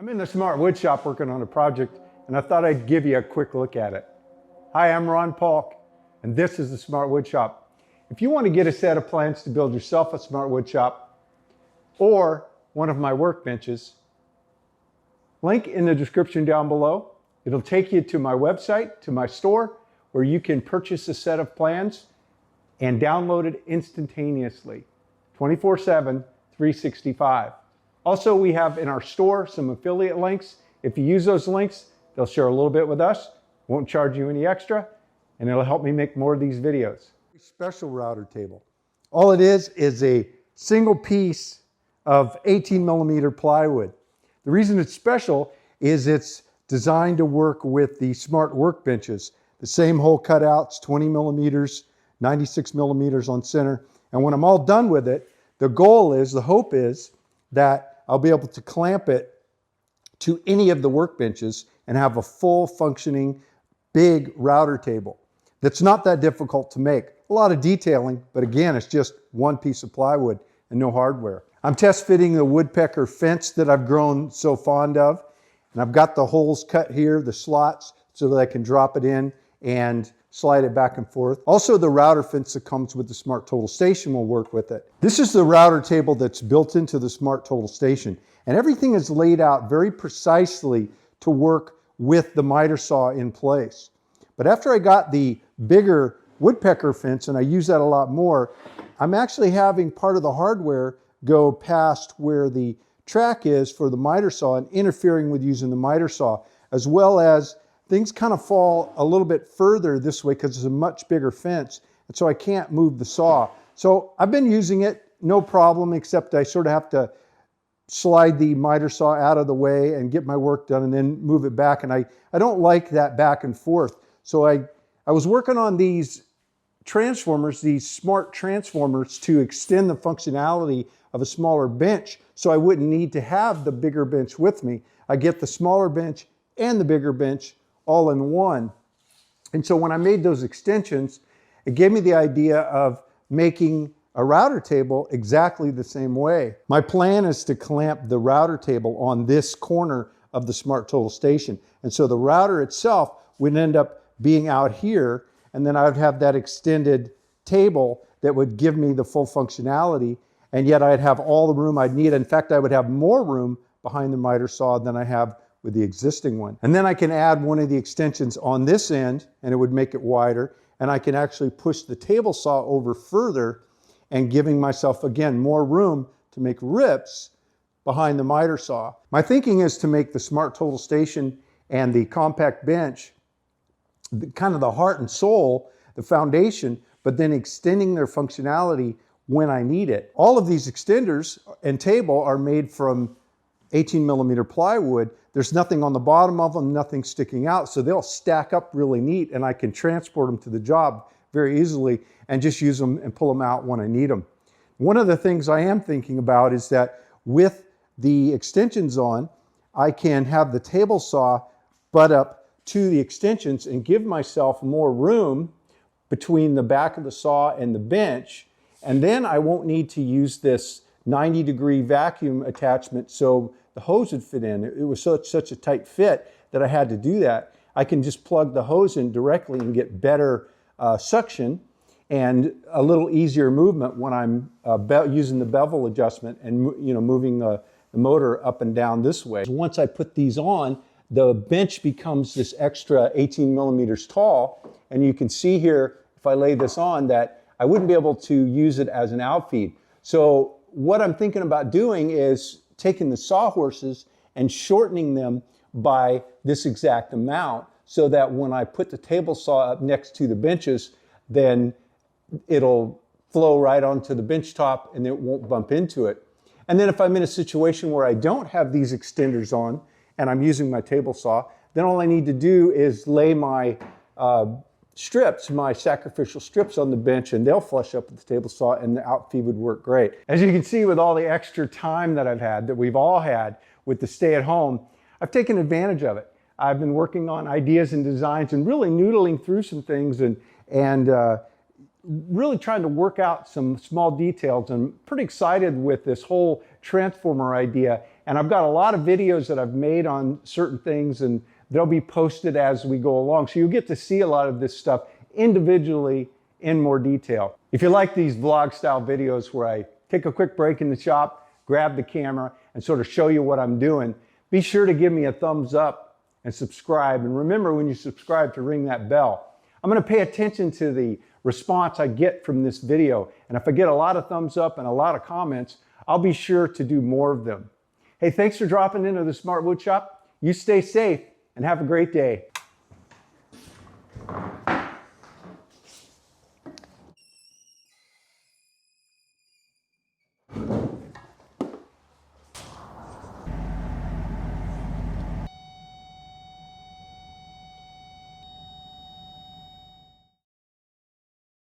I'm in the Smart Wood Shop working on a project, and I thought I'd give you a quick look at it. Hi, I'm Ron Paulk, and this is the Smart Wood Shop. If you want to get a set of plans to build yourself a Smart Wood Shop or one of my workbenches, link in the description down below. It'll take you to my website, to my store, where you can purchase a set of plans and download it instantaneously, 24/7, 365. Also, we have in our store some affiliate links. If you use those links, they'll share a little bit with us, won't charge you any extra, and it'll help me make more of these videos. Special router table. All it is a single piece of 18mm plywood. The reason it's special is it's designed to work with the Smart workbenches. The same hole cutouts, 20mm, 96mm on center. And when I'm all done with it, the hope is that I'll be able to clamp it to any of the workbenches and have a full functioning big router table. That's not that difficult to make. A lot of detailing, but again, it's just one piece of plywood and no hardware. I'm test fitting the woodpecker fence that I've grown so fond of. And I've got the holes cut here, the slots, so that I can drop it in and slide it back and forth. Also, the router fence that comes with the Smart Total Station will work with it. This is the router table that's built into the Smart Total Station. And everything is laid out very precisely to work with the miter saw in place. But after I got the bigger woodpecker fence, and I use that a lot more, I'm actually having part of the hardware go past where the track is for the miter saw and interfering with using the miter saw, as well as things kind of fall a little bit further this way because it's a much bigger fence, and so I can't move the saw. So I've been using it, no problem, except I sort of have to slide the miter saw out of the way and get my work done and then move it back, and I don't like that back and forth. So I was working on these transformers, these smart transformers, to extend the functionality of a smaller bench so I wouldn't need to have the bigger bench with me. I get the smaller bench and the bigger bench all in one. And so when I made those extensions, it gave me the idea of making a router table exactly the same way. My plan is to clamp the router table on this corner of the Smart Total Station. And so the router itself would end up being out here, and then I would have that extended table that would give me the full functionality, and yet I'd have all the room I'd need. In fact, I would have more room behind the miter saw than I have with the existing one. And then I can add one of the extensions on this end, and it would make it wider, and I can actually push the table saw over further and giving myself, again, more room to make rips behind the miter saw. My thinking is to make the Smart Total Station and the compact bench kind of the heart and soul, the foundation, but then extending their functionality when I need it. All of these extenders and table are made from 18mm plywood. There's nothing on the bottom of them, nothing sticking out, so they'll stack up really neat, and I can transport them to the job very easily and just use them and pull them out when I need them. One of the things I am thinking about is that with the extensions on, I can have the table saw butt up to the extensions and give myself more room between the back of the saw and the bench, and then I won't need to use this 90-degree vacuum attachment so the hose would fit in. It was such a tight fit that I had to do that. I can just plug the hose in directly and get better suction and a little easier movement when I'm using the bevel adjustment and moving the motor up and down this way. Once I put these on, the bench becomes this extra 18mm tall, and you can see here, if I lay this on, that I wouldn't be able to use it as an outfeed. So what I'm thinking about doing is taking the sawhorses and shortening them by this exact amount so that when I put the table saw up next to the benches, then it'll flow right onto the bench top and it won't bump into it. And then if I'm in a situation where I don't have these extenders on and I'm using my table saw, then all I need to do is lay my strips, my sacrificial strips on the bench, and they'll flush up with the table saw and the outfeed would work great. As you can see, with all the extra time that I've had, that we've all had with the stay at home, I've taken advantage of it. I've been working on ideas and designs and really noodling through some things and really trying to work out some small details. I'm pretty excited with this whole transformer idea And I've got a lot of videos that I've made on certain things, and they'll be posted as we go along. So you'll get to see a lot of this stuff individually in more detail. If you like these vlog style videos where I take a quick break in the shop, grab the camera, and sort of show you what I'm doing, be sure to give me a thumbs up and subscribe. And remember, when you subscribe, to ring that bell. I'm going to pay attention to the response I get from this video. And if I get a lot of thumbs up and a lot of comments, I'll be sure to do more of them. Hey, thanks for dropping into the Smart Woodshop. You stay safe and have a great day.